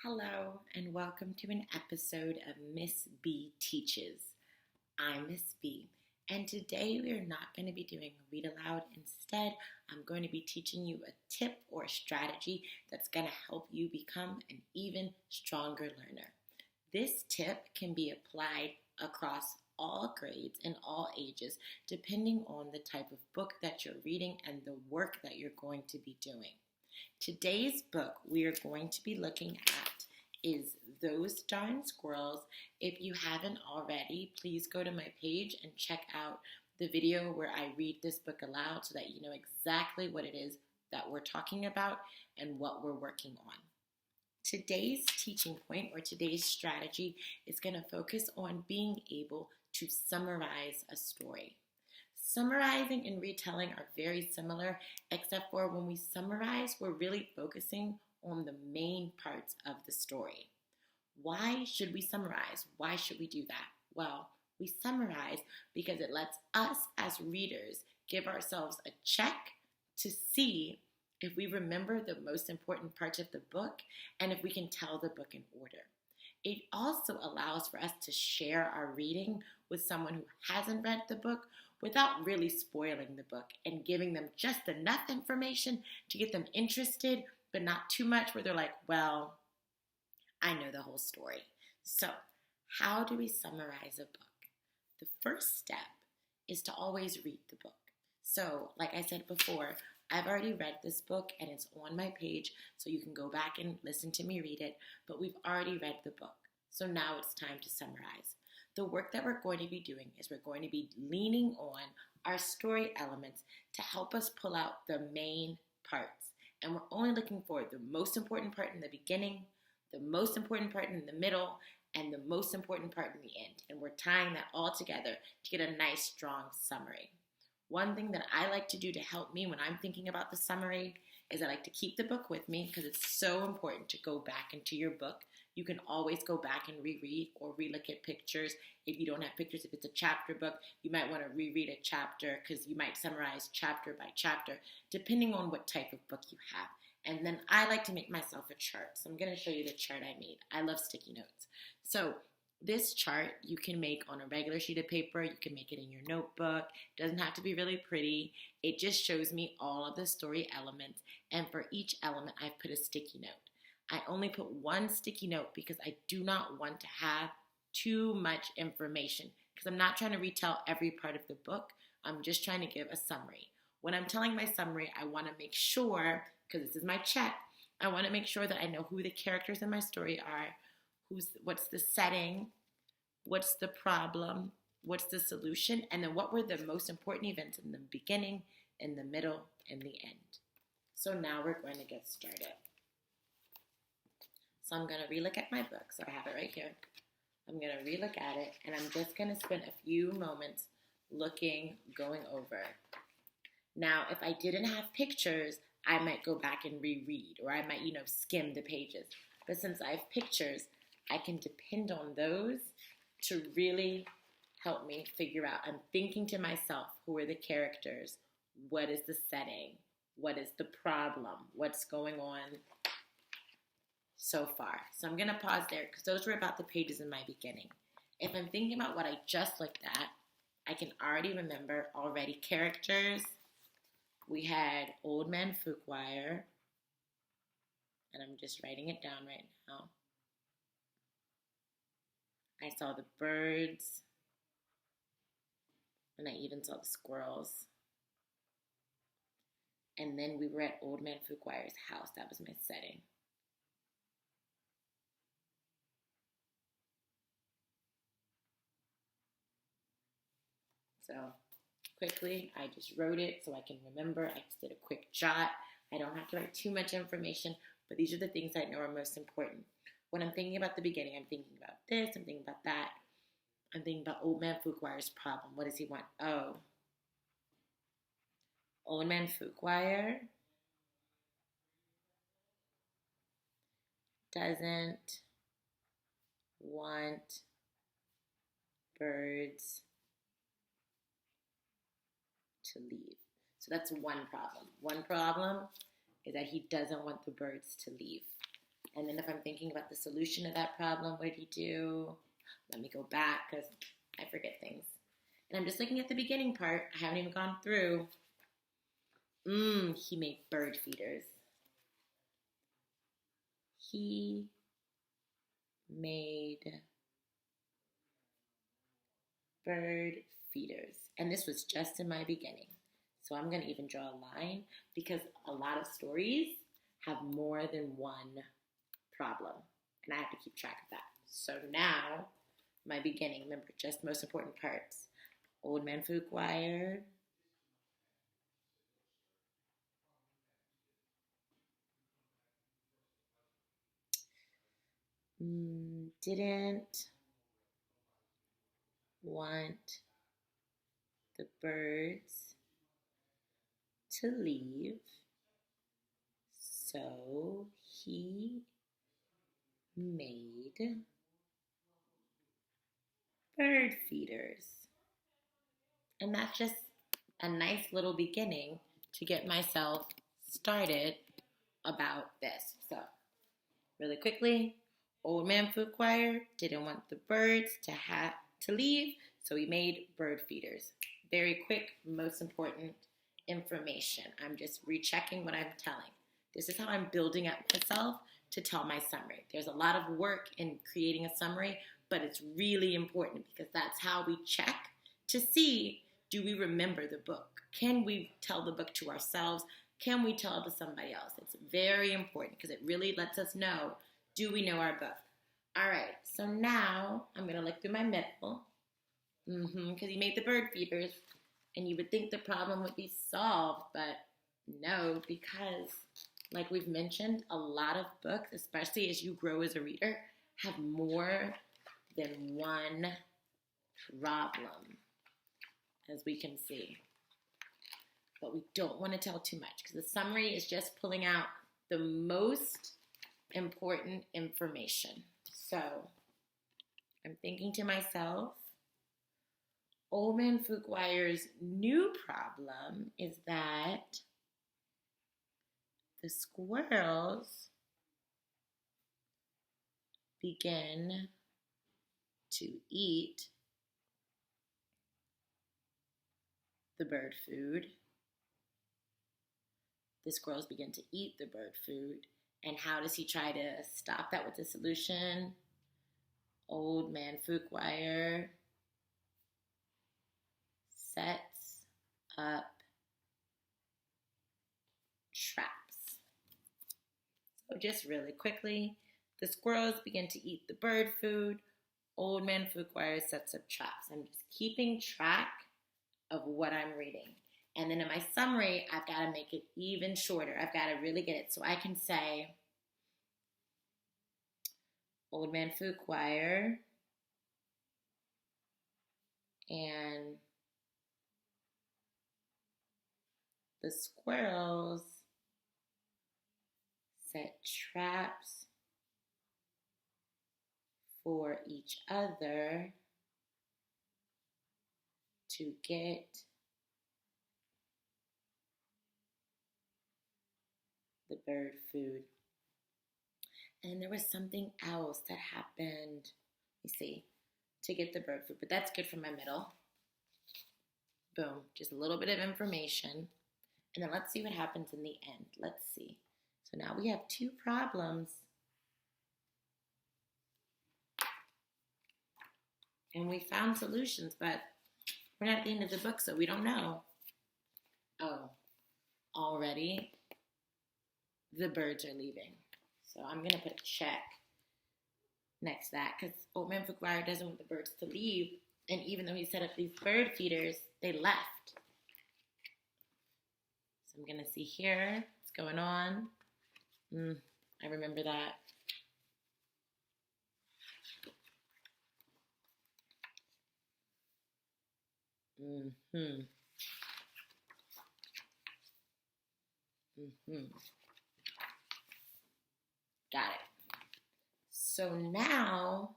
Hello, and welcome to an episode of Miss B Teaches. I'm Miss B, and today we are not going to be doing a read aloud. Instead, I'm going to be teaching you a tip or a strategy that's going to help you become an even stronger learner. This tip can be applied across all grades and all ages, depending on the type of book that you're reading and the work that you're going to be doing. Today's book we are going to be looking at is Those Darn Squirrels. If you haven't already, please go to my page and check out the video where I read this book aloud so that you know exactly what it is that we're talking about and what we're working on. Today's teaching point or today's strategy is going to focus on being able to summarize a story. Summarizing and retelling are very similar, except for when we summarize, we're really focusing on the main parts of the story. Why should we summarize? Why should we do that? Well, we summarize because it lets us as readers give ourselves a check to see if we remember the most important parts of the book and if we can tell the book in order. It also allows for us to share our reading with someone who hasn't read the book without really spoiling the book and giving them just enough information to get them interested, but not too much where they're like, well, I know the whole story. So, how do we summarize a book? The first step is to always read the book. So, like I said before, I've already read this book and it's on my page, so you can go back and listen to me read it, but we've already read the book. So now it's time to summarize. The work that we're going to be doing is we're going to be leaning on our story elements to help us pull out the main parts. And we're only looking for the most important part in the beginning, the most important part in the middle, and the most important part in the end. And we're tying that all together to get a nice, strong summary. One thing that I like to do to help me when I'm thinking about the summary is I like to keep the book with me because it's so important to go back into your book. You can always go back and reread or relook at pictures. If you don't have pictures, if it's a chapter book, you might want to reread a chapter because you might summarize chapter by chapter, depending on what type of book you have. And then I like to make myself a chart. So I'm going to show you the chart I made. I love sticky notes. So this chart you can make on a regular sheet of paper. You can make it in your notebook. It doesn't have to be really pretty. It just shows me all of the story elements. And for each element, I've put a sticky note. I only put one sticky note because I do not want to have too much information because I'm not trying to retell every part of the book. I'm just trying to give a summary. When I'm telling my summary, I want to make sure, because this is my check, I want to make sure that I know who the characters in my story are, what's the setting, what's the problem, what's the solution, and then what were the most important events in the beginning, in the middle, and the end. So now we're going to get started. So I'm going to relook at my book. So I have it right here. I'm going to relook at it, and I'm just going to spend a few moments going over. Now, if I didn't have pictures, I might go back and reread, or I might, skim the pages. But since I have pictures, I can depend on those to really help me figure out. I'm thinking to myself, who are the characters? What is the setting? What is the problem? What's going on so far? So I'm going to pause there because those were about the pages in my beginning. If I'm thinking about what I just looked at, I can already remember characters. We had Old Man Fuquire, and I'm just writing it down right now. I saw the birds, and I even saw the squirrels. And then we were at Old Man Fuquire's house. That was my setting. So quickly, I just wrote it so I can remember. I just did a quick jot. I don't have to write too much information, but these are the things I know are most important. When I'm thinking about the beginning, I'm thinking about this, I'm thinking about that. I'm thinking about Old Man Fuquire's problem. What does he want? Oh, Old Man Fuquire doesn't want birds to leave. So that's one problem. One problem is that he doesn't want the birds to leave. And then if I'm thinking about the solution to that problem, what did he do? Let me go back because I forget things. And I'm just looking at the beginning part. I haven't even gone through. He made bird feeders. He made bird feeders. And this was just in my beginning. So I'm going to even draw a line because a lot of stories have more than one problem. And I have to keep track of that. So now, my beginning, remember, just most important parts. Old Man Fuquire didn't want the birds to leave, so he made bird feeders. And that's just a nice little beginning to get myself started about this. So, really quickly, Old Man Fuquire didn't want the birds to leave, so he made bird feeders. Very quick, most important information. I'm just rechecking what I'm telling. This is how I'm building up myself to tell my summary. There's a lot of work in creating a summary, but it's really important because that's how we check to see, do we remember the book? Can we tell the book to ourselves? Can we tell it to somebody else? It's very important because it really lets us know, do we know our book? All right, so now I'm going to look through my middle because he made the bird feeders, and you would think the problem would be solved, but no, because like we've mentioned, a lot of books, especially as you grow as a reader, have more than one problem, as we can see. But we don't want to tell too much because the summary is just pulling out the most important information. So I'm thinking to myself, Old Man Fuquire's new problem is that the squirrels begin to eat the bird food. The squirrels begin to eat the bird food. And how does he try to stop that with the solution? Old Man Fuquire sets up traps. So just really quickly, the squirrels begin to eat the bird food. Old Man Fuquire sets up traps. I'm just keeping track of what I'm reading. And then in my summary, I've got to make it even shorter. I've got to really get it. So I can say, Old Man Fuquire and the squirrels set traps for each other to get the bird food. And there was something else that happened, let me see, to get the bird food, but that's good for my middle. Boom, just a little bit of information. And then let's see what happens in the end. Let's see. So now we have two problems. And we found solutions, but we're not at the end of the book, so we don't know. Oh, already the birds are leaving. So I'm going to put a check next to that because Old Man Fuquire doesn't want the birds to leave. And even though he set up these bird feeders, they left. So I'm going to see here what's going on. I remember that. Got it. So now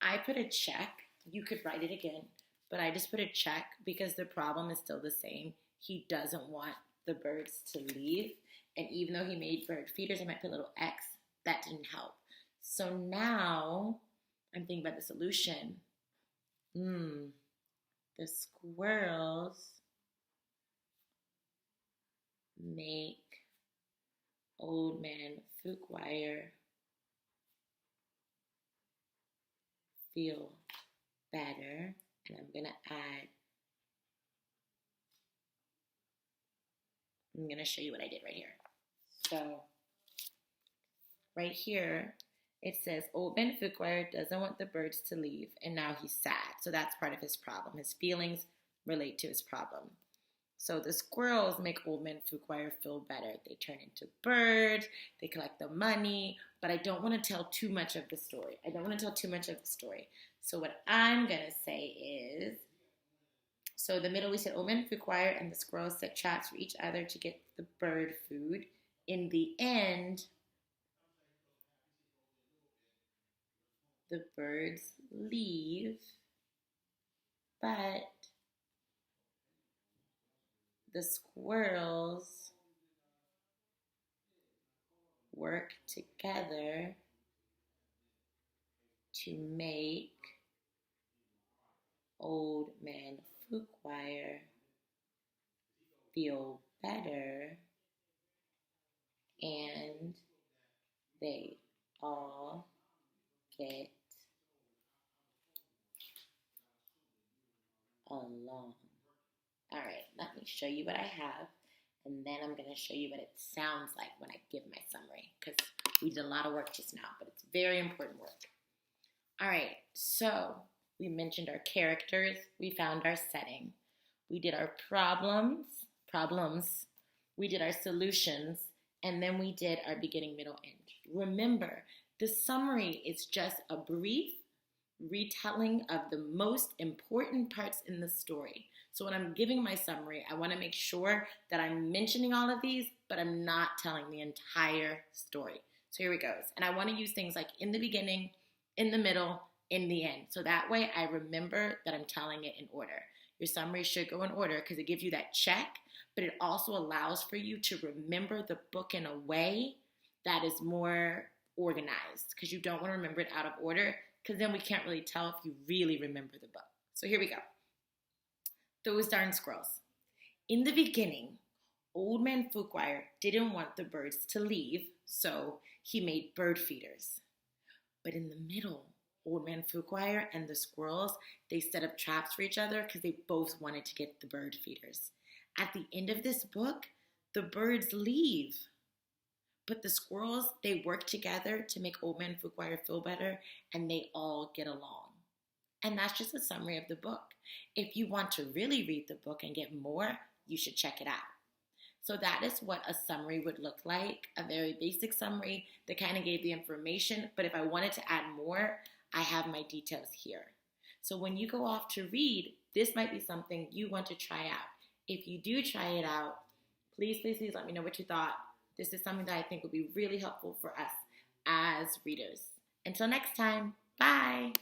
I put a check. You could write it again, but I just put a check because the problem is still the same. He doesn't want the birds to leave. And even though he made bird feeders, I might put a little X that didn't help. So now I'm thinking about the solution. The squirrels make Old Man Fuquire feel better. And I'm gonna show you what I did right here. So right here, it says Old Man Fuquire doesn't want the birds to leave, and now he's sad. So that's part of his problem. His feelings relate to his problem. So the squirrels make Old Man Fuquire feel better. They turn into birds, they collect the money, but I don't want to tell too much of the story. So what I'm going to say is, so in the middle we said Old Man Fuquire and the squirrels set traps for each other to get the bird food. In the end, the birds leave, but the squirrels work together to make Old Man Fuquire feel better, and they all get along. All right, let me show you what I have, and then I'm going to show you what it sounds like when I give my summary, because we did a lot of work just now, but it's very important work. All right, so we mentioned our characters, we found our setting, we did our problems, we did our solutions, and then we did our beginning, middle, end. Remember, the summary is just a brief retelling of the most important parts in the story. So when I'm giving my summary, I want to make sure that I'm mentioning all of these, but I'm not telling the entire story. So here it goes. And I want to use things like in the beginning, in the middle, in the end. So that way I remember that I'm telling it in order. Your summary should go in order because it gives you that check, but it also allows for you to remember the book in a way that is more organized, because you don't want to remember it out of order, because then we can't really tell if you really remember the book. So here we go. Those darn squirrels. In the beginning, Old Man Fuquire didn't want the birds to leave, so he made bird feeders. But in the middle, Old Man Fuquire and the squirrels, they set up traps for each other because they both wanted to get the bird feeders. At the end of this book, the birds leave. But the squirrels, they work together to make Old Man Fuquire feel better, and they all get along. And that's just a summary of the book. If you want to really read the book and get more, you should check it out. So that is what a summary would look like, a very basic summary that kind of gave the information, but if I wanted to add more, I have my details here. So when you go off to read, this might be something you want to try out. If you do try it out, please let me know what you thought. This is something that I think would be really helpful for us as readers. Until next time, bye.